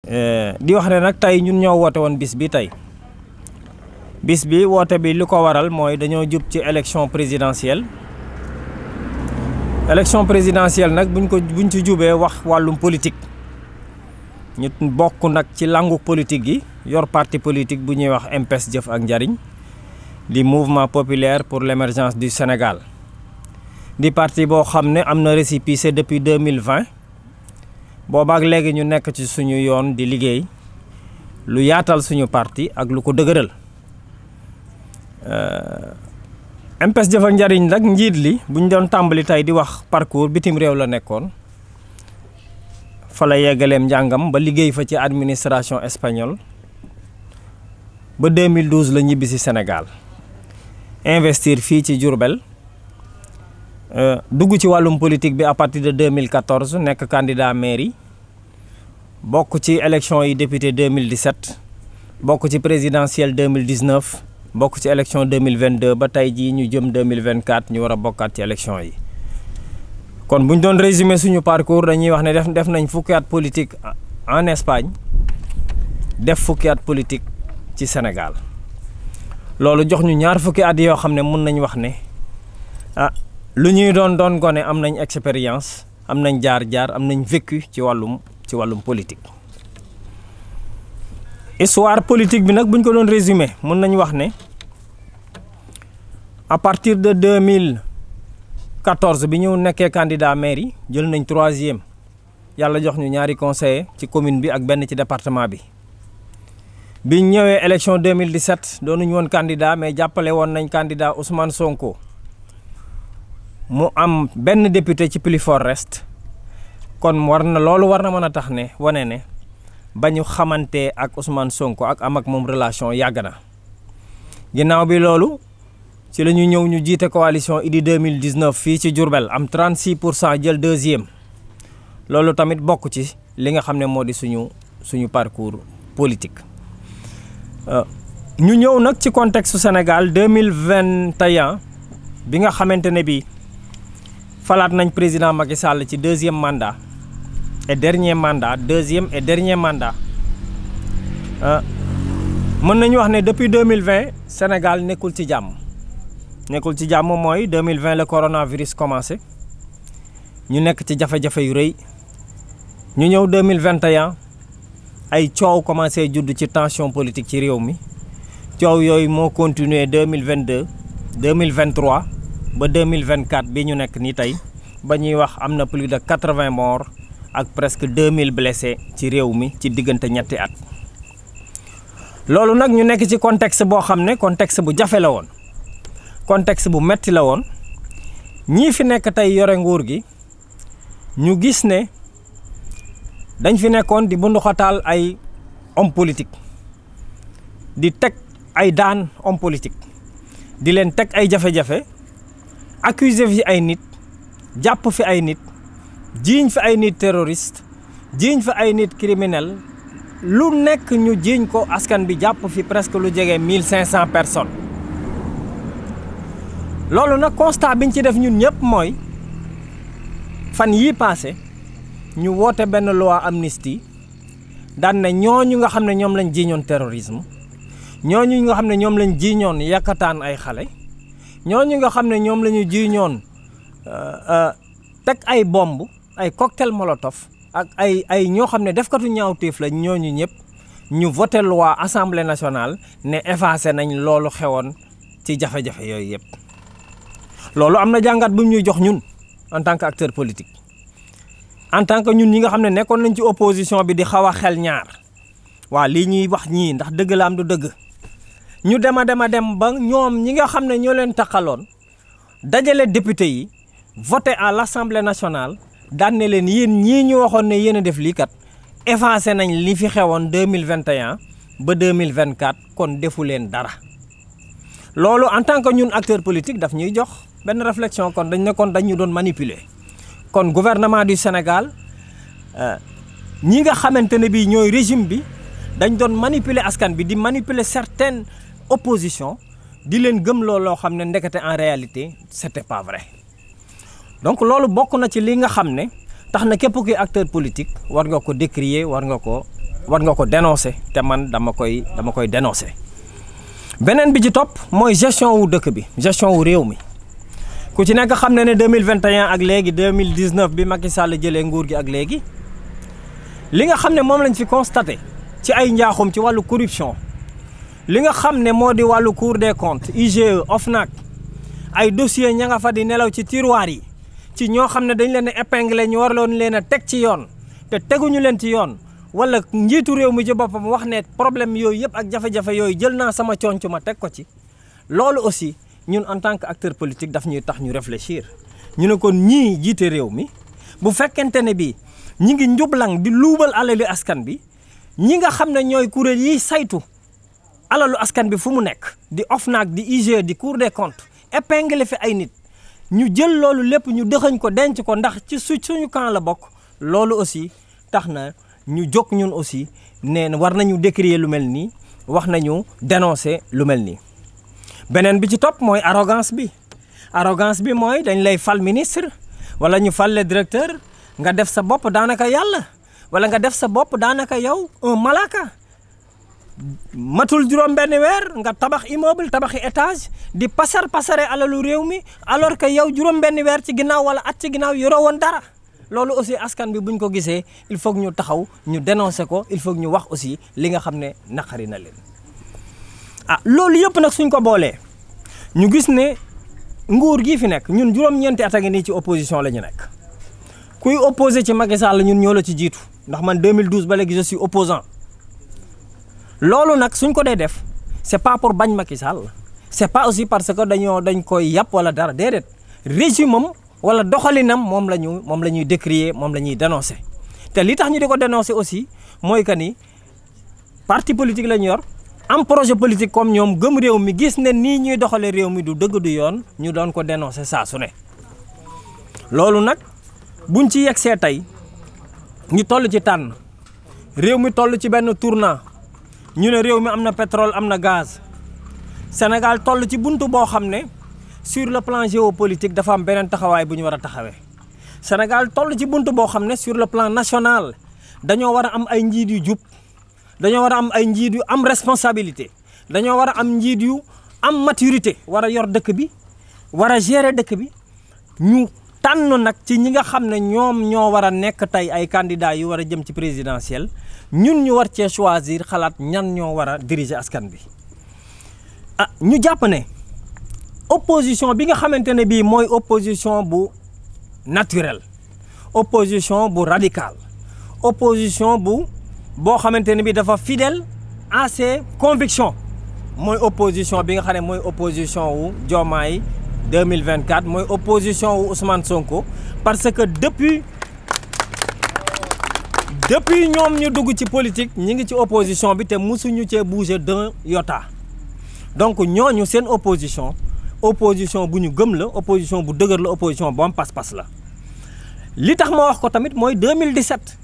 di wax ne nag tey ñun ñoo woote woon bis bi tey bis bi woote bi li ko waral mooy dañoo jub ci élection présidentielle nag buñ ci jubee wax wàllum politique ñu bokk nag ci langu politique gi yor parti politique bu ñuy wax MPES Jëf ak Njariñ di mouvement populaire pour l'émergence du Sénégal di parti boo xam ne am na récépissé depuis 2020 boobaak léegi ñu nekk ci suñu yoon di liggéey lu yaatal suñu parti ak lu ko dëgëral MPES Jëf ak Njariñ nag njiit li bu ñu doon tàmbali tey di wax parcours bitim réew la nekkoon fa la yeggaleem njàngam ba liggéey fa ci administration espagnole ba 2012 la ñibbi si Sénégal investir fii ci Diourbel dugg ci wàllum politique bi à partir de 2014 nekk candidat mairie bokk ci élection yi député 2017 bokk ci présidentielle 2019 bokk ci élection 2022 ba tey jii ñu jëm 2024 ñu war a bokkaat ci élection yi. kon bu ñu doon résumer suñu parcours dañuy wax ne def nañ fukki at politique en Espagne def fukki at politique ci Sénégal loolu jox ñu ñaar fukki at yoo xam ne mun nañ wax ne lu ñuy doon gone am nañ expérience am nañ jaar-jaar am nañ vécu ci wàllum politique. histoire politique bi nag bu ñu ko doon résumer mun nañ wax ne à partir de 2014 bi ñu nekkee candidat mairie jël nañ 3e yàlla jox ñu ñaari conseiller ci commune bi ak benn ci département bi. biñ ñëwee élection 2017 doonuñu woon candidat mais jàppale woon nañ candidat Ousmane Sonko. mu am benn député ci plus fort reste kon loolu war na mën a tax ne wane ne ba ñu xamante ak Ousmane Sonko ak am ak moom relation yàgg na ginnaaw bi loolu ci la ñu ñëw ñu jiite coalition Idy 2019 fii ci Diourbel am 36% jël 2e loolu tamit bokk ci li nga xam ne moo di suñu parcours politique. ñu ñëw nag ci contexte Sénégal 2021 bi nga xamante ne bi falaat nañ président Macky Sall ci 2e mandat et dernier mandat 2e et dernier mandat mën nañu wax ne depuis 2020 Sénégal nekkul ci jàmm mooy 2020 le coronavirus commencé ñu nekk ci jafe-jafe yu rëy ñu ñëw 2021 ay coow commencé judd ci tension politique ci réew mi coow yooyu moo continuer 2022 2023 ba 2024 bi ñu nekk nii tey ba ñuy wax am na plus de 80 morts ak presque 2000 blessés ci réew mi ci diggante ñetti at. loolu nag ñu nekk ci contexte boo xam ne contexte bu jafe la woon contexte bu metti la woon ñii fi nekk tey yore nguur gi ñu gis ne dañ fi nekkoon di bunduxataal ay homme politique di teg ay daan homme politique di leen teg ay jafe-jafe. accusé fi ay nit jàpp fi ay nit jiiñ fi ay nit terroriste jiiñ fi ay nit criminel lu nekk ñu jiiñ ko askan bi jàpp fi presque lu jege 1500 personnes. loolu nag constat biñ ci def ñun ñëpp mooy fan yii passé ñu woote benn loi amnistie daan ne ñooñu nga xam ne ñoom lañ jiiñoon terrorisme ñooñu nga xam ne ñoom lañ jiiñoon yàkkataan ay xale. ñooñu nga xam ne ñoom la ñu jiiñoon teg ay bomb ay cocktail molotov ak ay ñoo xam ne defkatu ñaawteef la ñooñu ñëpp ñu voté loi assemblée nationale ne effacé nañ loolu xewoon ci jafe-jafe yooyu yëpp. loolu am na jàngat bu ñuy jox ñun en tant que acteur politique en tant que ñun ñi nga xam ne nekkoon nañ ci opposition bi di xaw a xel ñaar waa lii ñuy wax ñii ndax dëgg la am du dëgg. ñu dem ba ñoom ñi nga xam ne ñoo leen taxaloon dajale député yi voté à l'Assemblée nationale daan ne leen yéen ñii ñu waxoon ne yéen a def lii kat effacé nañ li fi xewoon 2021 ba 2024 kon defu leen dara. loolu en tant que ñun acteur politique daf ñuy jox benn réflexion kon dañ ne kon dañu doon manipuler kon gouvernement du Sénégal ñi nga xamante ne bii ñooy régime bi dañ doon manipuler askan bi di manipuler certaines opposition di leen gëm loo xam ne ndekete en réalité c'était pas vrai. donc loolu bokk na ci li nga xam ne tax na képp kuy acteur politique war nga ko décrier war nga ko war nga ko dénoncer te man dama koy dénoncer. beneen bi ci topp mooy gestion wu dëkk bi, gestion wu réew mi ku ci nekk xam ne 2021 ak léegi 2019 bi Macky Sall jëlee nguur gi ak léegi li nga xam ne moom lañ fi constaté ci ay njaaxum ci wàllu corruption li nga xam ne moo di wàllu Cour des comptes, IGE, OFNAC, ay dossiers ña nga fa di nelaw ci tiroir yi ci ñoo xam ne dañ leen a épinglé ñu war loon leen a teg ci yoon te teguñu leen ci yoon wala njiitu réew mi ci boppam wax ne problème yooyu yëpp ak jafe-jafe yooyu jël naa sama conc ma teg ko ci. loolu aussi ñun en tant que acteur politique daf ñuy tax ñu réfléchir ñu ne kon ñii jiite réew mi bu fekkente ne bii ñi ngi njublang di luubal alali askan bi ñi nga xam ne ñooy kuréel yi saytu alalu askan bi fu mu nekk di OFNAC di IGE di Cour des comptes épinglé fi ay nit ñu jël loolu lépp ñu dëxañ ko denc ko ndax ci suñu camp la bokk. loolu aussi tax na ñu jóg ñun aussi nee na war nañu décrier lu mel nii wax nañu dénoncer lu mel nii. beneen bi ci topp mooy arrogance bi mooy dañ lay fal ministre wala ñu fal le directeur nga def sa bopp daanaka yàlla wala nga def sa bopp daanaka yow un malaka matul juróom benn weer nga tabax immeuble tabaxi étage di pasare alalu réew mi alors que yow juróom benn weer ci ginnaaw wala at ci ginnaaw yoroo woon dara. loolu aussi askan bi buñ ko gisee il faut que ñu taxaw ñu dénoncer ko il faut que ñu wax aussi li nga xam ne naqari na leen. loolu yëpp nag suñ ko boolee ñu gis ne nguur gii fi nekk ñun juróom-ñeenti at a ngi nii ci opposition la ñu nekk kuy opposé ci Macky Sall ñun ñoo la ci jiitu ndax man 2012 ba léegi je suis opposant loolu nag suñ ko dee def c'est pas pour bañ Macky Sall c'est pas aussi parce que dañ koy yàpp wala dara déedéet régime am wala doxalinam moom la ñuy décrier moom la ñuy dénoncer te li tax ñu di ko dénoncer aussi mooy que ni parti politique la ñu yor am projet politique comme ñoom gëm réew mi gis ne nii ñuy doxalee réew mi du dëgg du yoon ñu doon ko dénoncer saa su ne. loolu nag buñ ci yegsee tey ñu toll ci tànn réew mi toll ci benn tournant ñu ne réew mi am na pétrole am na gaz Sénégal toll ci buntu boo xam ne. sur le plan géopolitique dafa am beneen taxawaay bu ñu war a taxawee Sénégal toll ci buntu boo xam ne sur le plan national dañoo war a am ay njiit yu jub dañoo war a am ay njiit yu am responsabilité dañoo war a am njiit yu am maturité war a yor dëkk bi war a gérer dëkk bi ñu tànn nag ci ñi nga xam ne ñoom ñoo war a nekk tey ay candidats yu war a jëm ci présidentielle ñun ñu war cee choisir xalaat ñan ñoo war a diriger askan bi ñu jàpp ne. opposition bi nga xamante ne bii mooy opposition bu naturelle opposition bu radicale opposition boo xamante ne bii dafa fidèle à ses convictions mooy opposition bi nga xam ne mooy opposition wu Diomaye 2024 mooy opposition wu Ousmane Sonko parce que depuis ñoom ñu dugg ci politique ñi ngi ci opposition bi te musuñu cee bouger d'un iota donc ñooñu seen opposition bu ñu gëm la opposition bu dëgër la opposition bu am pas-pas la li tax ma wax ko tamit mooy 2017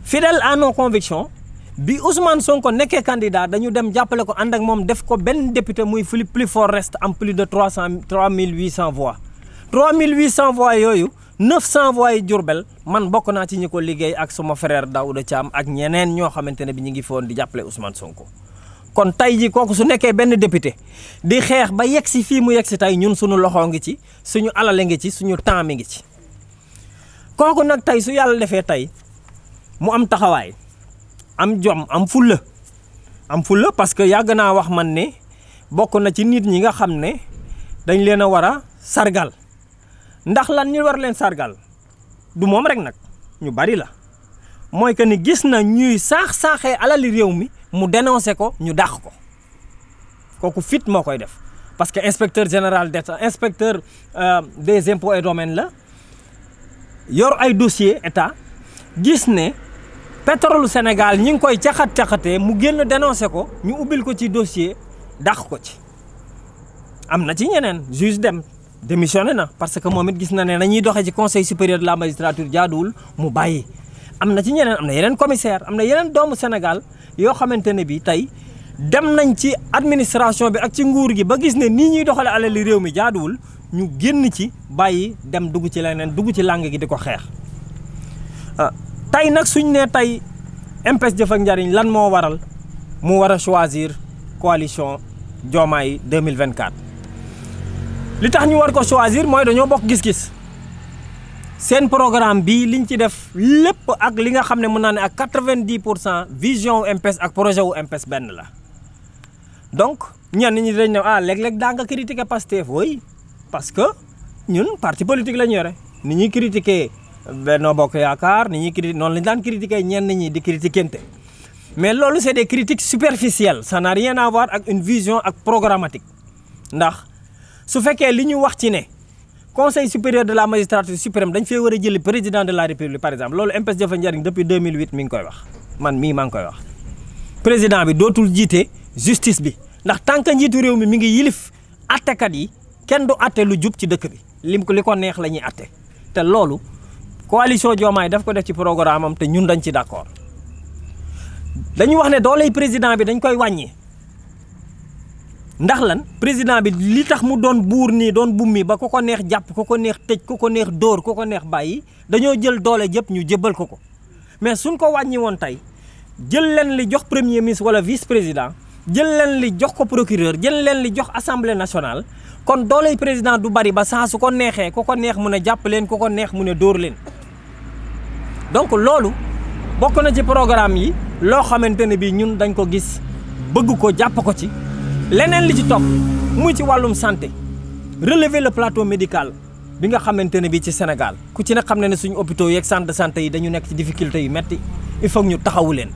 fidèle à nos convictions bi Ousmane Sonko nekkee candidat dañu dem jàppale ko ànd ak moom def ko benn député muy plus fort reste am plus de 3800 voix 3800 voix yooyu 900 voix yi Diourbel man bokk naa ci ñi ko liggéey ak suma frère Daouda Thiam ak ñeneen ñoo xamante ne bi ñu ngi foon di jàppale Ousmane Sonko kon tey ji kooku su nekkee benn député di xeex ba yegg si fii mu yegg si tey ñun suñu loxo ngi ci suñu alale ngi ci suñu temps mi ngi ci kooku nag tey su yàlla defee tey mu am taxawaay am jom am fulla parce que yàgg naa wax man ne bokk na ci nit ñi nga xam ne dañ leen a war a sargal ndax lan ñu war leen sargal du moom rek nag ñu bari la mooy que ni gis na ñuy saaxee alali réew mi mu dénoncé ko ñu dàq ko kooku fit moo koy def parce que inspecteur général d'État inspecteur des impôts et domaines la yor ay dossier état gis ne pétrole Sénégal ñi ngi koy caxatee mu génn dénoncé ko ñu ubbil ko ci dossier dàq ko ci am na ci ñeneen juge démissionné na parce que moom it gis na ne nañuy doxee ci conseil supérieur de la magistrature jaaduwul mu bàyyi am na ci ñeneen am na yeneen commissaire am na yeneen doomu Sénégal yoo xamante ne bi tey dem nañ ci administration bi ak ci nguur gi ba gis ne nii ñuy doxale alali réew mi jaaduwul ñu génn ci bàyyi dem dugg ci leneen dugg ci làng gi di ko xeex tey nag suñ ne tey MPS Jëf ak Njariñ lan moo waral mu war a choisir coalition Diomaye 2024 li tax ñu war ko choisir mooy dañoo bokk gis-gis seen programme bi liñ ci def lépp ak li nga xam ne mën naa ne ak 90% vision wu MPS ak projet wu MPS benn la donc ñenn ñi dañ ne léeg-léeg daa nga critiquer Pastef oui parce que ñun parti politique la ñu yore ni ñuy critiquer Benno Bokk Yaakaar ni ñuy critiquer noonu lañu daan critiquer ñenn ñi di critiquente mais loolu c'est des critiques superficielles ça n'a rien à voir ak une vision ak programmatique ndax su fekkee li ñu wax ci ne conseil supérieur de la magistrature suprême dañ fee war a jëli président de la république par exemple loolu MPS Jëf ak Njariñ depuis 2008 mi ngi koy wax man mii maa ngi koy wax président bi dootul jiite justice bi ndax tant que njiitu réew mi ngi yilif attekat yi kenn du atte lu jub ci dëkk bi li ko neex la ñuy atte te loolu coalition Diomaye daf ko def ci programme am te ñun dañ ci d'accord dañu wax ne dooley président bi dañ koy wàññi ndax lan président bi li tax mu doon buur nii doon bummi ba ku ko neex jàpp ku ko neex tëj ku ko neex dóor ku ko neex bàyyi dañoo jël doole jëpp ñu jébbal ko mais suñ ko wàññi woon tey jël leen li jox premier ministre wala vice président jël leen li jox ko procureur jël leen li jox assemblée nationale kon dooley président du bari ba saa su ko neexee ku ko neex mu ne jàpp leen ku ko neex mu ne dóor leen donc loolu bokk na ci programme yi loo xamante ne bii ñun dañ ko gis bëgg ko jàpp ko ci leneen li ci topp muy ci wàllum santé relever le plateau médical bi nga xamante ne bii ci Sénégal ku ci ne xam ne suñu hôpitaux yeeg centre de santé yi dañu nekk ci difficulté yu metti il faut ñu taxawu leen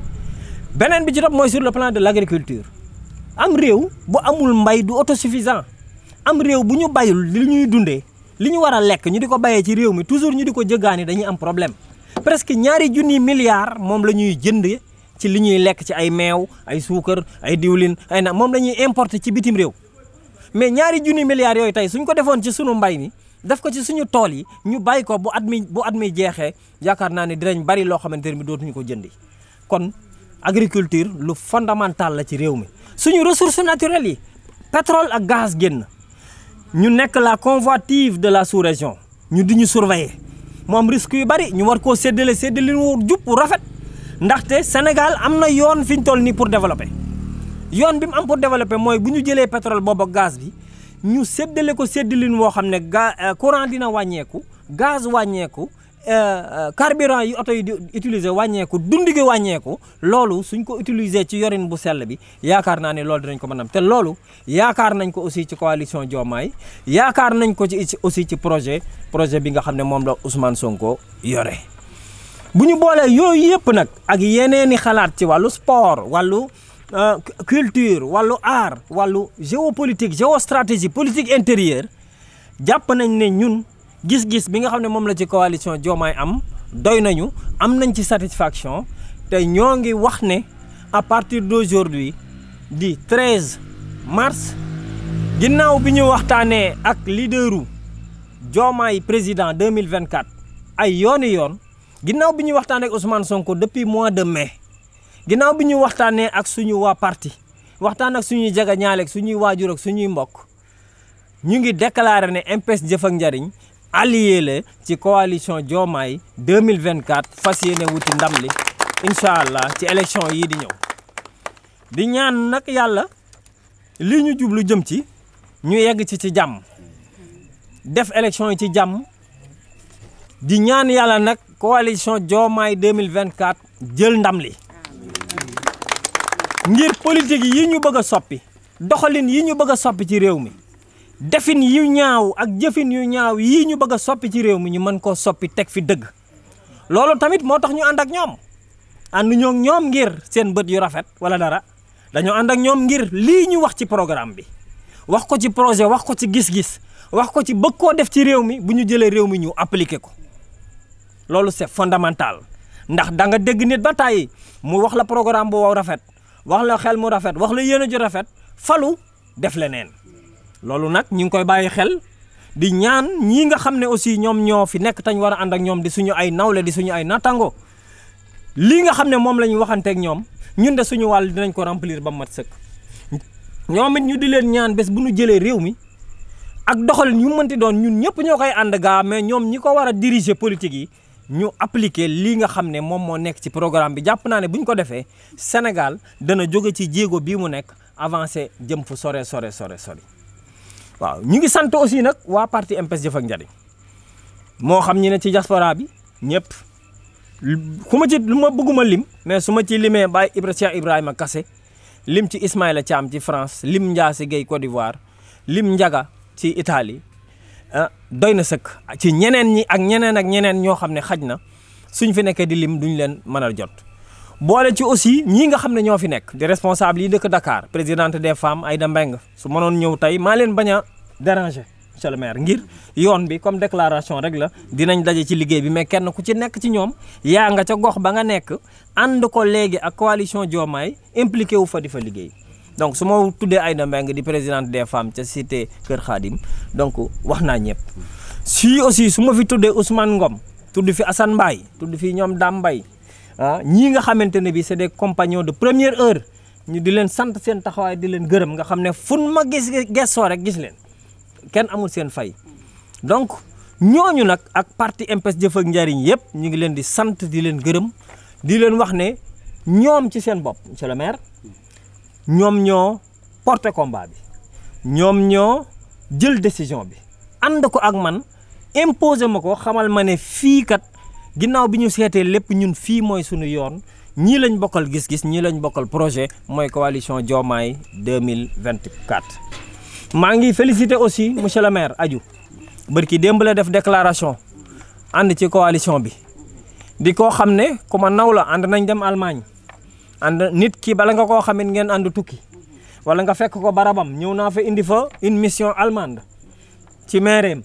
beneen bi ci topp mooy sur le plan de l'agriculture am réew bu amul mbay du autosuffisant am réew bu ñu bayul li ñuy dundee li ñu war a lekk ñu di ko bayee ci réew mi toujours ñu di ko jëggaani dañuy am problème presque 2 milliards moom la ñuy jënd ci li ñuy lekk ci ay meew ay suukar ay diwlin ay na moom la ñuy importer ci bitim réew mais 2 milliards yooyu tey suñ ko defoon ci sunu mbay mi def ko ci suñu tool yi ñu bàyyi ko bu at mi jeexee yaakaar naa ne dinañ bari loo xamante ne bi dootuñu ko jëndi kon agriculture lu fondamental la ci réew mi suñu ressources naturelles yi pétrole ak gaz génn ñu nekk la convoitise de la sous-région ñu di ñu surveiller mu am risque yu bari ñu war koo séddale wu jub rafet ndaxte Sénégal am na yoon fi ñu toll nii pour développer yoon bi mu am pour développer mooy bu ñu jëlee pétrole boobu ak gaz bi ñu séddale ko séddalin woo xam ne courant dina wàññeeku gaz wàññeeku carburant yi oto yi di utiliser wàññeeku dund gi wàññeeku loolu suñ ko utiliser ci yorin bu sell bi yaakaar naa ne loolu dinañ ko mën a am te loolu yaakaar nañ ko aussi ci coalition Diomaye yaakaar nañ ko ci aussi ci projet bi nga xam ne moom la Ousmane Sonko yore. bu ñu boolee yooyu yëpp nag ak yeneeni xalaat ci wàllu sport wàllu culture wàllu art wàllu géopolitique géostratégie politique intérieure jàpp nañ ne ñun gis-gis bi nga xam ne moom la ci coalition Diomaye am doy nañu am nañ ci satisfaction te ñoo ngi wax ne à partir d'aujourd'hui di 13 mars ginnaaw bi ñu waxtaanee ak leaderu Diomaye président 2024 ay yooni yoon ginnaaw bi ñu waxtaanee ak Ousmane Sonko depuis mois de mai ginnaaw bi ñu waxtaanee ak suñu waa parti waxtaan ak suñuy jegeñaale ak suñuy waajur ak suñuy mbokk ñu ngi déclaré ne MPS Jëf ak Njariñ allié la ci coalition Diomaye 2024 fas yéene wuti ndam li incha allah ci élection yii di ñëw di ñaan nag yàlla li ñu jublu jëm ci ñu yegg ci jàmm def élection yi ci jàmm di ñaan yàlla nag coalition Diomaye 2024 jël ndam li ngir politique yi ñu bëgg a soppi doxalin yi ñu bëgg a soppi ci réew mi defin yu ñaaw ak jëfin yu ñaaw yii ñu bëgg a soppi ci réew mi ñu mën koo soppi teg fi dëgg loolu tamit moo tax ñu ànd ak ñoom ànd ñoom ngir seen bët yu rafet wala dara dañoo ànd ak ñoom ngir lii ñu wax ci programme bi wax ko ci projet wax ko ci gis-gis wax ko ci bëgg koo def ci réew mi bu ñu jëlee réew mi ñu appliquer ko loolu c'est fondamental ndax da nga dégg nit ba tàyyi mu wax la programme bu rafet wax la xel mu rafet wax la yéene ju rafet falu def leneen loolu nag ñu ngi koy bàyyi xel di ñaan ñii nga xam ne aussi ñoom ñoo fi nekk tañ war a ànd ak ñoom di suñu ay nawle di suñu ay nattango lii nga xam ne moom la ñu waxanteeg ñoom ñun de suñu wàll dinañ ko remplir ba mat sëkk ñoom it ñu di leen ñaan bés bu ñu jëlee réew mi ak doxalin yu mënti doon ñun ñëpp ñoo koy ànd gaa mais ñoom ñi ko war a diriger politique yi ñu appliquer lii nga xam ne moom moo nekk ci programme bi jàpp naa ne bu ñu ko defee Sénégal dana jóge ci jéego bii mu nekk avancé jëm fu sore waaw ñu ngi sant aussi nag waa parti MPES Jëf ak Njariñ moo xam ñi ne ci diaspora bi ñëpp ku ma ci lu ma bëgguma lim mais su ma ci limee Baye Cheikh Ibrahima Kassé lim ci Ismaïla Thiam ci France lim Ndiasse Gueye Côte d'Ivoire lim Ndiaga ci Italie doy na sëkk ci ñeneen ñi ak ñeneen ñoo xam ne xaj na suñ fi nekkee di lim duñ leen mën a jot. boole ci aussi ñii nga xam ne ñoo fi nekk di responsable yi dëkk Dakar présidente des femmes Aïda Mbeng su mënoon ñëw tey maa leen bañ a déranger monsieur le maire ngir yoon bi comme déclaration rek la dinañ daje ci liggéey bi mais kenn ku ci nekk ci ñoom yaa nga ca gox ba nga nekk ànd ko léegi ak coalition Diomaye impliqué wu fa di fa liggéey. donc su ma tuddee Aïda Mbeng di présidente des femmes ca cité Kër Khadim donc wax naa ñëpp si aussi su ma fi tuddee Ousmane Ngom tudd fi Assane Mbaye tudd fi ñoom Dame Mbaye ñii nga xamante ne bi c'est des compagnons de première heure ñu di leen sant seen taxawaay di leen gërëm nga xam ne fun ma gessoo rek gis leen kenn amul seen fay donc ñooñu nag ak parti MPES Jëf ak Njariñ yëpp ñu ngi leen di sant di leen gërëm di leen wax ne ñoom ci seen bopp monsieur le maire ñoom ñoo porté combat bi ñoom ñoo jël décision bi ànd ko ak man imposé ma ko xamal ma ne fii kat ginnaaw bi ñu seetee lépp ñun fii mooy suñu yoon ñii lañ bokkal gis-gis ñii lañ bokkal projet mooy coalition Diomaye 2024. maa ngi félicité aussi monsieur le maire Adiou bërki démb la def déclaration ànd ci coalition bi di koo xam ne ku ma naw la ànd nañ dem Allemagne ànd nit ki bala nga koo xamit ngeen ànd tukki wala nga fekk ko barabam ñëw naa fa indi fa une mission allemande ci maireem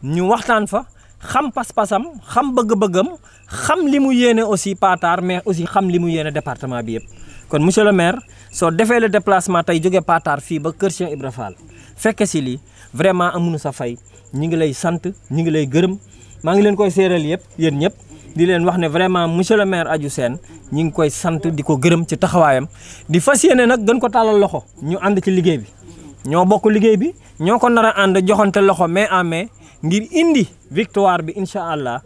ñu waxtaan fa xam pas-pasam xam bëgg-bëggam xam li mu yéene aussi Patar mais aussi xam li mu yéene département bi yëpp. kon monsieur le maire soo defee le déplacement tey jóge Patar fii ba Kër Cheikh Ibra Fall fekke si lii vraiment amuñu sa fay ñi ngi lay sant ñi ngi lay gërëm maa ngi leen koy séeral yëpp yéen ñëpp di leen wax ne vraiment monsieur le maire Adiou Sène ñi ngi koy sant di ko gërëm ci taxawaayam di fas yéene nag gën ko tàllal loxo ñu ànd ci liggéey bi ñoo bokk liggéey bi ñoo ko nar a ànd joxante loxo main en main ngir indi victoire bi incha allah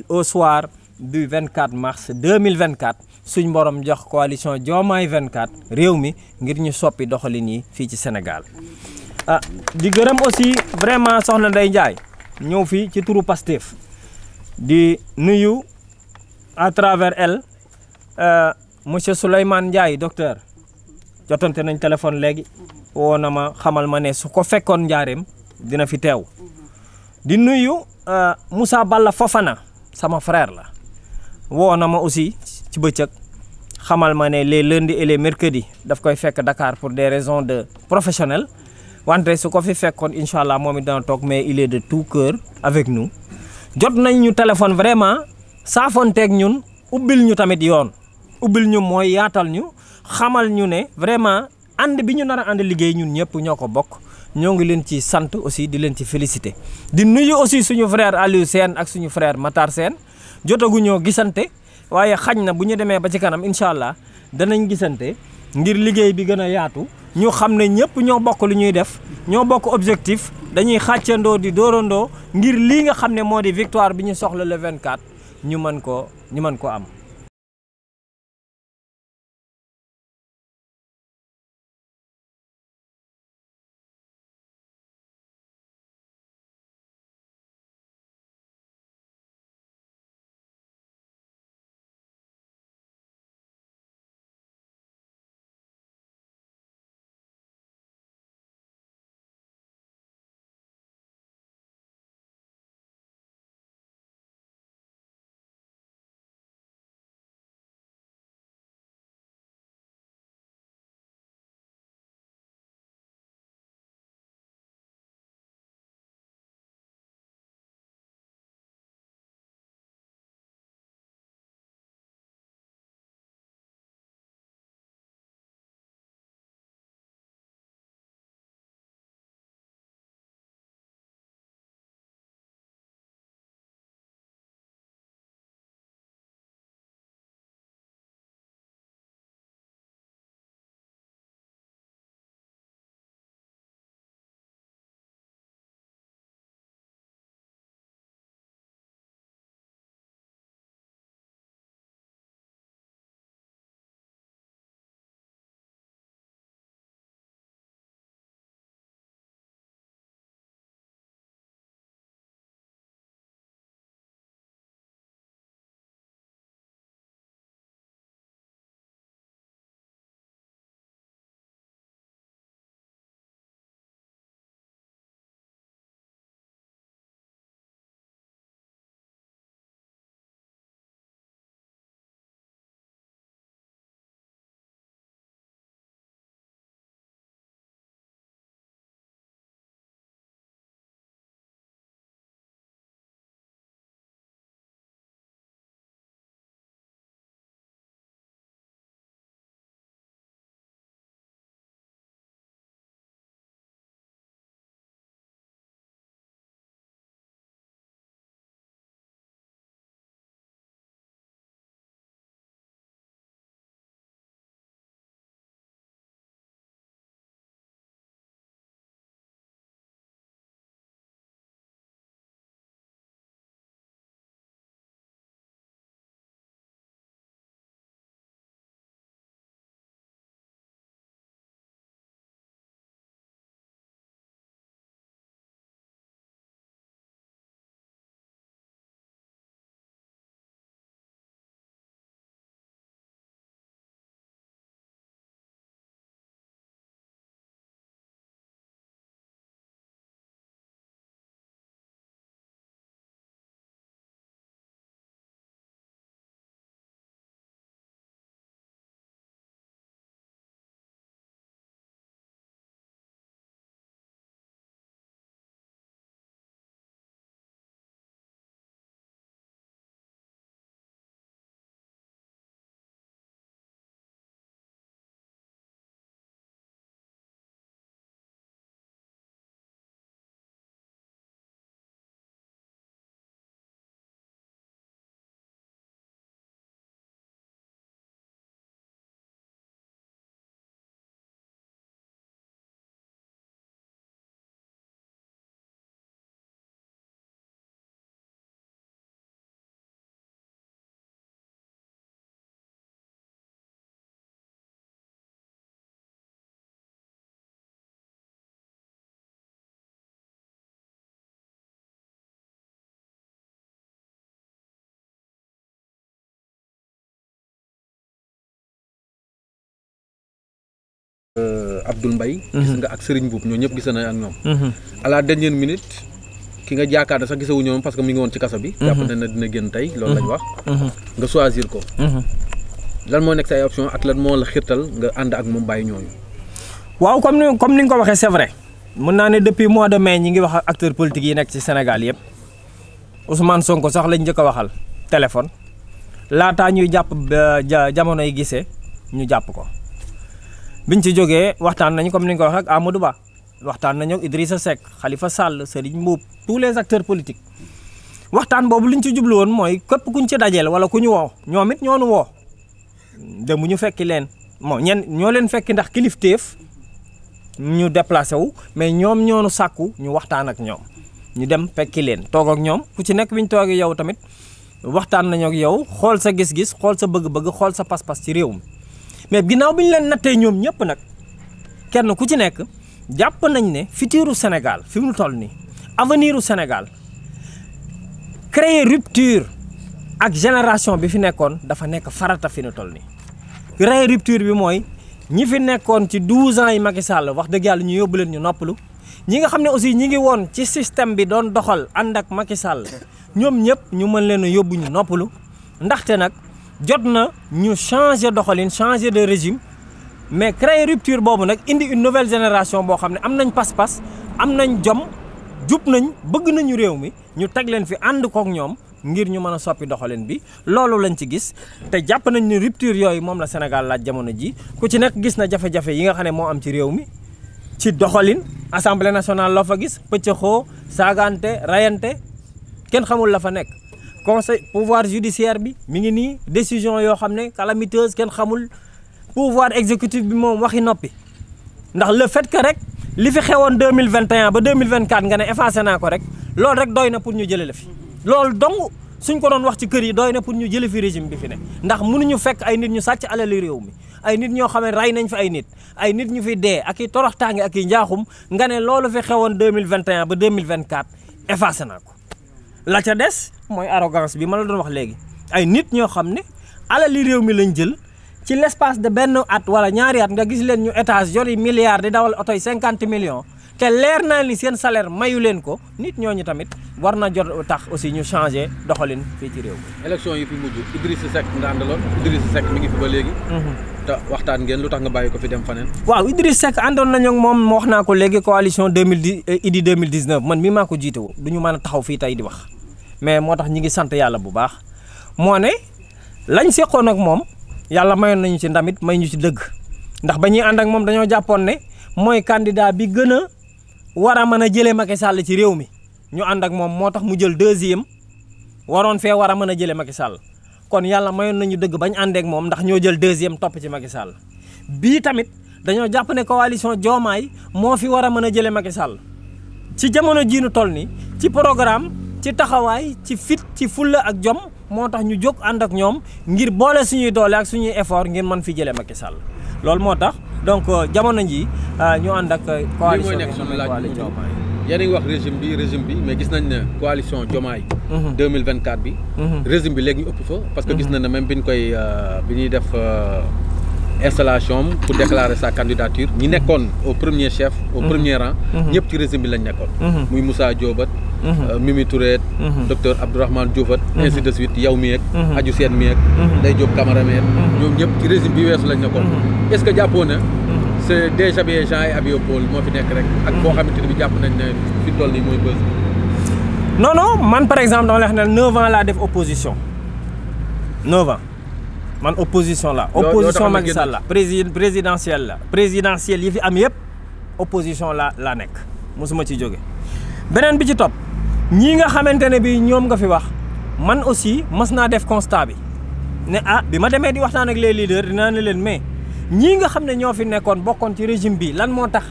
au soir du 24 mars 2024 suñ borom jox coalition Diomaye 24 réew mi ngir ñu soppi doxalin yi fii ci Sénégal. di gërëm aussi vraiment soxna Ndeye Ndiaye ñëw fii ci turu Pastef di nuyu à travers elle monsieur Souleymane Ndiaye docteur jotante nañ téléphone léegi woo na ma xamal ma ne su ko fekkoon njaareem dina fi teew. di nuyu Moussa Balla Fofana sama frère la woo na ma aussi ci bëccëg xamal ma ne les lundis et les mercredis daf koy fekk Dakar pour des raisons de professionnelles wante su ko fi fekkoon incha allah moom it dana toog mais il est de tout cœur avec nous. jot nañ ñu téléphone vraiment saafonteeg ñun ubbil ñu tamit yoon ubbil ñu mooy yaatal ñu xamal ñu ne vraiment ànd bi ñu nar a ànd liggéey ñun ñëpp ñoo ko bokk. ñoo ngi leen ci sant aussi di leen ci félicité di nuyu aussi suñu frère Aliou Sène ak suñu frère Matar Sène jotaguñoo gisante waaye xañ na bu ñu demee ba ci kanam incha allah danañ gisante ngir liggéey bi gën a yaatu ñu xam ne ñëpp ñoo bokk lu ñuy def ñoo bokk objectif dañuy xàccandoo di dóorandoo ngir lii nga xam ne moo di victoire bi ñu soxla le 24 ñu mën ko am. Abdoul Mbaye gis nga ak Serigne Boub ñoo ñëpp gis na ak ñoom à la dernière minute ki nga jaakaar ne sax gisawu ñoom parce que mi ngi woon ci kaso bi jàpp na dina génn tey loolu lañ wax nga choisir ko lan moo nekk say option ak lan moo la xirtal nga ànd ak moom bàyyi ñooñu waaw comme ni nga ko waxee c'est vrai mën naa ne depuis mois de mai ñi ngi wax ak acteurs politiques yi nekk ci Sénégal yëpp Ousmane Sonko sax lañ njëkk a waxal téléphone laataa ñuy jàpp jamono yi gisee ñu jàpp ko biñ ci jógee waxtaan nañu comme ni nga ko waxee ak Amadou Ba waxtaan nañu ak Idrissa Seck Khalifa Sall Serigne Mboup tous les acteurs politiques waxtaan boobu liñ ci jublu woon mooy képp kuñ ci dajeel wala ku ñu woo ñoom it ñoo nu woo dem ñu fekki leen ñoo leen fekki ndax kilifteef ñu déplacé wu mais ñoom ñoonu sàkku ñu waxtaan ak ñoom ñu dem fekki leen toog ak ñoom ku ci nekk bi ñu toogee yow tamit waxtaan nañu ak yow xool sa gis-gis xool sa bëgg-bëgg xool sa pas-pas ci réew mi mais ginnaaw bi ñu leen nattee ñoom ñëpp nag kenn ku ci nekk jàpp nañ ne futuru Sénégal fi mu toll nii avenir u Sénégal créer rupture ak génération bi fi nekkoon dafa nekk farata fi mu toll nii créer rupture bi mooy ñi fi nekkoon ci 12 ans yi Macky Sall wax dëgg yàlla ñu yóbbu leen ñu noppalu ñi nga xam ne aussi ñi ngi woon ci système bi doon doxal ànd ak Macky Sall ñoom ñëpp ñu mën leen a yóbbu ñu noppalu ndaxte nag jot na ñu changer doxalin changer de régime mais créer rupture boobu nag indi une nouvelle génération boo xam ne am nañ pas-pas am nañ jom jub nañ bëgg nañu réew mi ñu teg leen fi ànd kook ñoom ngir ñu mën a soppi doxalin bi loolu lañ ci gis te jàpp nañ ni rupture yooyu moom la Sénégal laaj jamono ji ku ci nekk gis na jafe-jafe yi nga xam ne moo am ci réew mi ci doxalin assemblée nationale loo fa gis pëccëxoo saagante rayante kenn xamul la fa nekk conseil pouvoir judiciaire bi mi ngi nii décision yoo xam ne calamiteuse kenn xamul pouvoir exécutif bi moom waxi noppi ndax le fait que rek li fi xewoon 2021 ba 2024 nga ne effacé naa ko rek loolu rek doy na pour ñu jëlee la fi loolu dong suñ ko doon wax ci kër yi doy na pour ñu jëlee fi régime bi fi ne ndax mënuñu fekk ay nit ñu sàcc alali réew mi ay nit ñoo xam ne rey nañ fi ay nit ñu fi dee ak i toroxtaange ak i njaaxum nga ne loolu fi xewoon 2021 ba 2024 effacé naa ko la ca des mooy arrogance bi ma la doon wax léegi ay nit ñoo xam ne alali réew mi lañ jël ci l'espace de benn at wala ñaari at nga gis leen ñu étage yori milliards di dawal oto yi 50 millions te leer naa ni seen salaire mayu leen ko nit ñooñu tamit war na jot tax aussi ñu changer doxalin fii ci réew mi. élection yi fi mujj Idrissa Seck nga àndaloon Idrissa Seck mi ngi fi ba léegi. te waxtaan ngeen lu tax nga bàyyi ko fi dem faneen. waaw Idrissa Seck àndoon nañu ak moom wax naa ko léegi coalition 2019 man mii maa ko jiite woo du ñu mën a taxaw fii tey di wax mais moo tax ñi ngi sant yàlla bu baax moo ne lañ seqoon ak moom. yàlla mayoon nañu ci ndamit may ñu ci dëgg ndax ba ñuy ànd ak moom dañoo jàppoon ne mooy candidat bi gën a war a mën a jëlee Macky Sall ci réew mi ñu ànd ak moom moo tax mu jël deuxième waroon fee war a mën a jëlee Macky Sall kon yàlla mayoon nañu dëgg bañ àndeek moom ndax ñoo jël deuxième topp ci Macky Sall bii tamit dañoo jàpp ne coalition Diomaye moo fi war a mën a jëlee Macky Sall ci jamono jii nu toll ni ci programme ci taxawaay ci fit ci fulla ak jom moo tax ñu jóg ànd ak ñoom ngir boole suñuy doole ak suñuy effort ngir mën fi jëlee Macky Sall loolu moo tax donc jamono ji ñu ànd ak coalition Diomaye yéen a ngi wax régime bi mais gis nañ ne coalition Diomaye 2024 bi régime bi léegi ñu ëpp fa parce que gis nañ ne même bi ñuy def installation pour déclarer sa candidature ñi nekkoon au premier chef au premier rang ñëpp ci régime bi lañ nekkoon muy Moussa Diobat Mimi Touré docteur Abdourahmane Diouf ainsi de suite yow mi ak Adji Sène mi ak Ndeye Diop Camara mi ak ñoom ñëpp ci régime bi weesu lañ nekkoon est-ce que jàppoo na c'est déshabillé Jean et habillé Paul moo fi nekk rek ak boo xamante ne bi jàpp nañ ne fi toll nii mooy bës non man par exemple dama lay wax ne 9 ans laa def opposition 9 ans man opposition la opposition Macky Sall la présidentielle yi fi am yëpp opposition la nekk mosuma ci jóge beneen bi ci topp ñii nga xamante ne bi ñoom nga fi wax man aussi mas naa def constat bi ne bi ma demee di waxtaan ak les leaders dinaa ne leen mais ñii nga xam ne ñoo fi nekkoon bokkoon ci régime bi lan moo tax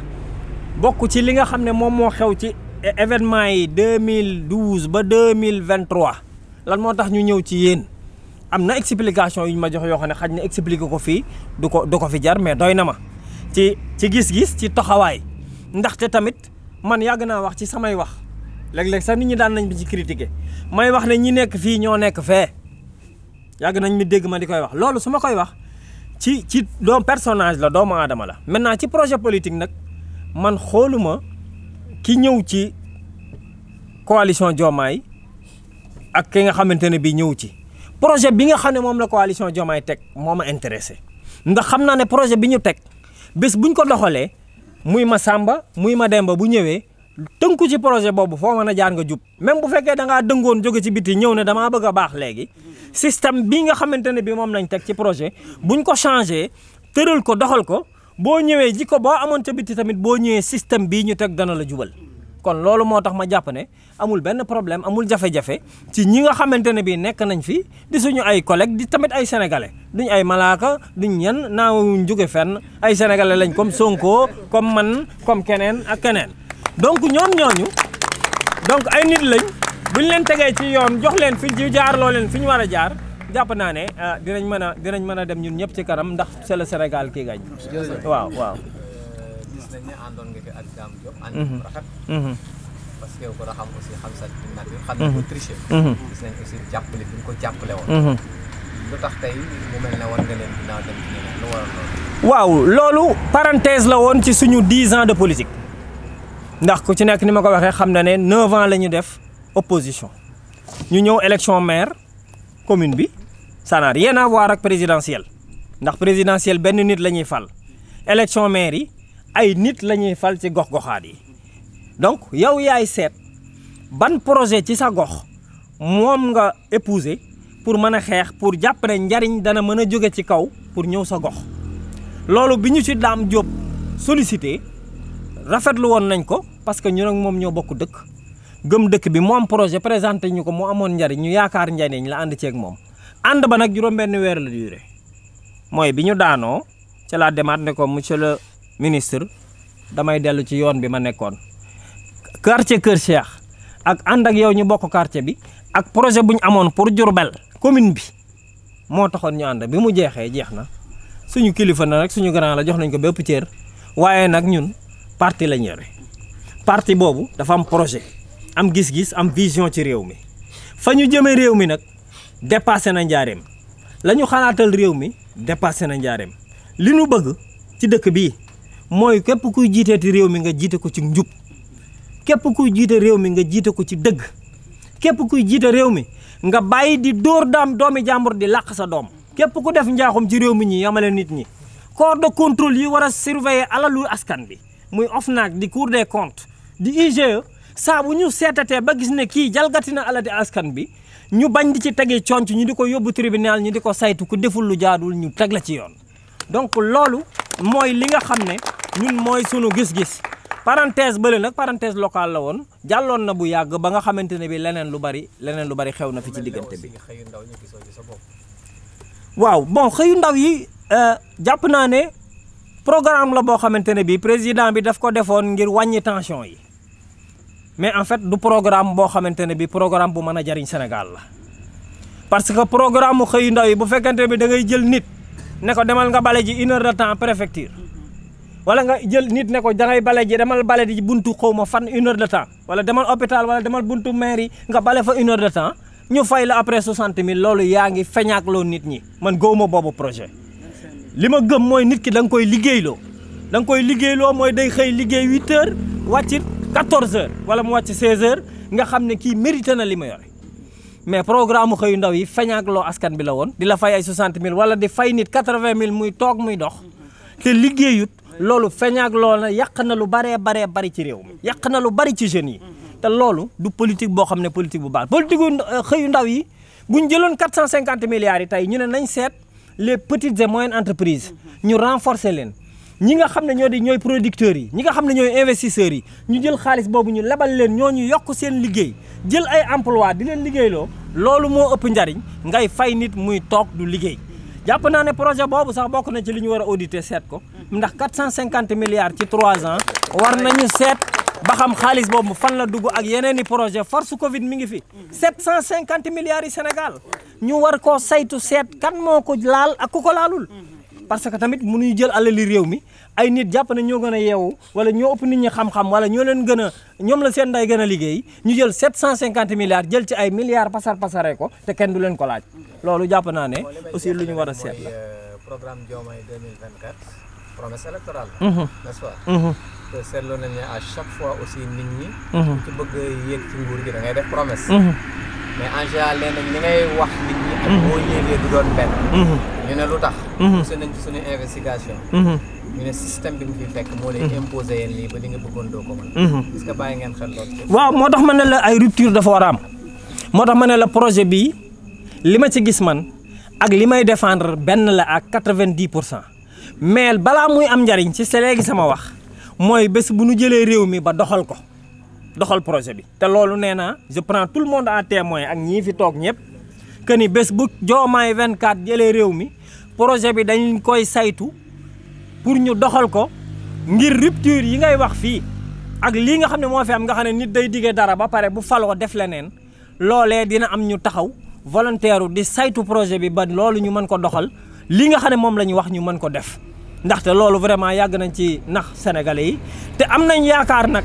bokk ci li nga xam ne moom moo xew ci événement yi 2012 ba 2023 lan moo tax ñu ñëw ci yéen am na explication yu ñu ma jox yoo xam ne xaj na expliquer ko fii du ko fi jar mais doy na ma ci gis-gis ci taxawaay ndaxte tamit man yàgg naa wax ci samay wax léeg-léeg sax nit ñi daan nañ bi ci critiquer may wax ne ñi nekk fii ñoo nekk fee yàgg nañ mi dégg ma di koy wax loolu su ma koy wax ci personnage la doomu aadama la. Maintenant ci projet politique nag man xooluma ki ñëw ci coalition Diomaye ak ki nga xamante ne bii ñëw ci projet bi nga xam ne moom la coalition Diomaye teg moo ma intéressé ndax xam naa ne projet bi ñu teg bés buñ ko doxalee muy ma Samba muy ma Demba bu ñëwee tënku ci projet boobu foo mën a jaar nga jub même bu fekkee da ngaa dëngoon jóge ci biti ñëw ne damaa bëgg a baax léegi système bii nga xamante ne bii moom lañ teg ci projet buñ ko changé tëral ko doxal ko boo ñëwee jikko boo amoon ca biti tamit boo ñëwee système bii ñu teg dana la jubal. kon loolu moo tax ma jàpp ne amul benn problème amul jafe-jafe ci ñi nga xamante ne bii nekk nañ fi di suñu ay collègues di tamit ay sénégalais duñ ay malaaka duñ ñen naawuñ jóge fenn ay sénégalais lañ comme Sonko comme man comme keneen ak keneen. donc ñoom ñooñu donc ay nit lañ buñ leen tegee ci yoon jox leen fi ñu jaarloo leen fi ñu war a jaar jàpp naa ne dinañ mën a dem ñun ñëpp ci kanam ndax c'est le Sénégal qui gagne. waaw. gis nañ ne àndoon nga fi ak Dame Diop. ànd bu rafet. parce que ko da xam aussi xam sa nature. xam ne ko tricher. gis nañ aussi jàppale bi ñu ko jàppale woon. lu tax tey mu mel ne war nga leen dinaa dem ci ñeneen lu waral loolu. waaw loolu parenthèse la woon ci suñu 10 ans de politique ndax ku ci nekk ni ma ko waxee xam na ne 9 ans la ñu def opposition ñu ñëw élection maire commune bi ça n'a rien à voir ak présidentielle ndax présidentielle benn nit la ñuy fal élection maire yi ay nit la ñuy fal ci gox-goxaat yi donc yow yaay seet ban projet ci sa gox moom nga épouser pour mën a xeex pour jàpp ne njariñ dana mën a jóge ci kaw pour ñëw sa gox loolu bi ñu ci Dame Diop sollicité rafetlu woon nañ ko parce que ñu nag moom ñoo bokk dëkk gëm dëkk bi mu am projet présenté ñu ko mu amoon njariñ ñu yaakaar njariñ la ànd ceeg moom ànd ba nag juróom-benn weer la durée mooy bi ñu daanoo ci laa demaat ne ko monsieur le ministre damay dellu ci yoon bi ma nekkoon quartier Kër Cheikh ak ànd ak yow ñu bokk quartier bi ak projet bu ñu amoon pour Diourbel commune bi moo taxoon ñu ànd bi mu jeexee jeex na suñu kilifa na rek suñu grand la jox nañ ko bépp cër waaye nag ñun parti lañ yore parti boobu dafa am projet am gis-gis am vision ci réew mi fa ñu jëmee réew mi nag dépassé na njaareem la ñu xalaatal réew mi dépassé na njaareem li nu bëgg ci dëkk bii mooy képp kuy jiiteeti réew mi nga jiite ko ci njub képp kuy jiite réew mi nga jiite ko ci dëgg képp kuy jiite réew mi nga bàyyi di dóor doomi jàmbur di làq sa doom képp ku def njaaxum ci réew mi ñi yamale nit ñi corps de contrôle yi war a surveiller alalu askan bi muy OFNAC di Cour des comptes di IGE saa bu ñu seetatee ba gis ne kii jalgati na alati askan bi ñu bañ di ci tegee conc ñu di ko yóbbu tribunal ñu di ko saytu ku deful lu jaadul ñu teg la ci yoon donc loolu mooy li nga xam ne ñun mooy sunu gis-gis parenthèse bële nag parenthèse locale la woon jàlloon na bu yàgg ba nga xamante ne bi leneen lu bari xew na fi ci diggante bi waaw bon xëyu ndaw yi jàpp naa ne programme la boo xamante ne bi président bi daf ko defoon ngir wàññi tension yi mais en fait du programme boo xamante ne bi programme bu mën a jariñ Sénégal la parce que programme mu xëyu ndaw yi bu fekkante bi da ngay jël nit ne ko demal nga bale ji 1 heure de temps préfecture wala nga jël nit ne ko da ngay bale ji demal bale ji buntu xaw ma fan 1 heure de temps wala demal hôpital wala demal buntu mairie nga bale fa 1 heure de temps ñu fay la après 60 000 loolu yaa ngi feñaakloo nit ñi man gëwuma boobu projet li ma gëm mooy nit ki da nga koy liggéeyloo mooy day xëy liggéey 8 heures wàcc 14 heures wala mu wàcc 16 heures nga xam ne kii mérité na li ma yore mais programme mu xëyu ndaw yi feñaakloo askan bi la woon di la fay ay 60 000 wala di fay nit 80 000 muy toog muy dox te liggéeyut loolu feñaakloo na yàq na lu bari ci réew mi yàq na lu bari ci jeunes yi te loolu du politique boo xam ne politique bu baax politique xëyu ndaw yi buñ jëloon 450 milliards yi tey ñu ne nañ seet les petites et moyennes entreprises ñu renforcer leen ñi nga xam ne ñooy producteurs yi ñi nga xam ne ñooy investisseurs yi ñu jël xaalis boobu ñu lebal leen ñooñu yokk seen liggéey jël ay emploi di leen liggéeyloo loolu moo ëpp njariñ ngay fay nit muy toog du liggéey jàpp naa ne projet boobu sax bokk na ci li ñu war a auditer seet ko ndax 450 milliards ci 3 ans war nañu seet ba xam xaalis boobu fan la dugg ak yeneen i projet force Covid mi ngi fi 750 milliards yi Sénégal ñu war koo saytu seet kan moo ko laal ak ku ko laalul parce que tamit mënuñu jël alali réew mi ay nit jàpp ne ñoo gën a yeewu wala ñoo ëpp nit ñi xam-xam wala ñoo leen gën a ñoom la seen nday gën a liggéey ñu jël 750 milliards jël ci ay milliards pasare ko te kenn du leen ko laaj loolu jàpp naa ne aussi lu ñu war a seet la programme Diomaye 2024 promesse électorale la. n'est-ce pas. te seetlu nañ ne à chaque fois aussi nit ñi. ku ci bëgg yéeg ci nguur gi da ngay def promesse. mais en général léeg-léeg li ngay wax nit ñi ak boo yéegee du doon benn. ñu ne lu tax. poussé nañ ci suñu investigation. ñu ne système bi nga fi fekk moo lay imposer yéen lii ba li nga bëggoon doo ko mën. est-ce que bàyyi ngeen xel loolu. waaw moo tax ma ne la ay rupture dafa war a am moo tax ma ne la projet bii li ma ci gis man ak li may défendre benn la ak 90%. mais balaa muy am njariñ ci léegi sama wax mooy bés bu nu jëlee réew mi ba doxal ko doxal projet bi te loolu nee naa je prends tout le monde à témoin ak ñii fi toog ñëpp que ni bés bu Diomaye 24 jëlee réew mi projet bi dañ koy saytu pour ñu doxal ko ngir rupture yi ngay wax fii ak lii nga xam ne moo fi am nga xam ne nit day diggee dara ba pare bu faloo def leneen loolee dina am ñu taxaw volontaire di saytu projet bi ba loolu ñu mën ko doxal li nga xam ne moom la ñu wax ñu mën ko def ndaxte loolu vraiment yàgg nañ ci nax sénégalais yi te am nañ yaakaar nag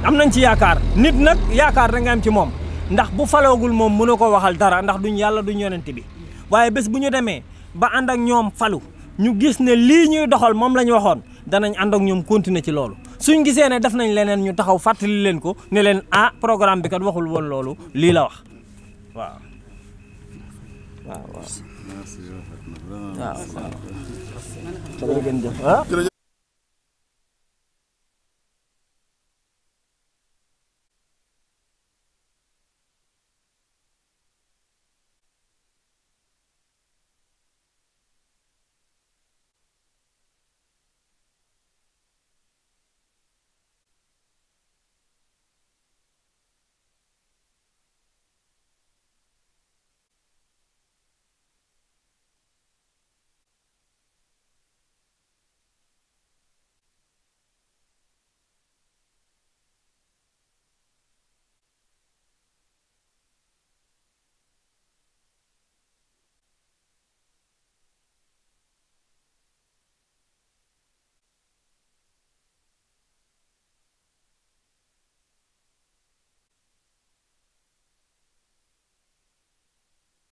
am nañ ci yaakaar nit nag yaakaar da nga am ci moom ndax bu faloogul moom mënu ko waxal dara ndax duñ yàlla duñ yonent bi waaye bés bu ñu demee ba ànd ak ñoom falu ñu gis ne lii ñuy doxal moom la ñu waxoon danañ ànd ak ñoom continuer ci loolu suñ gisee ne def nañ leneen ñu taxaw fàttali leen ko ne leen ah programme bi kat waxul woon loolu lii la wax waaw waaw waaw. waaw waaw.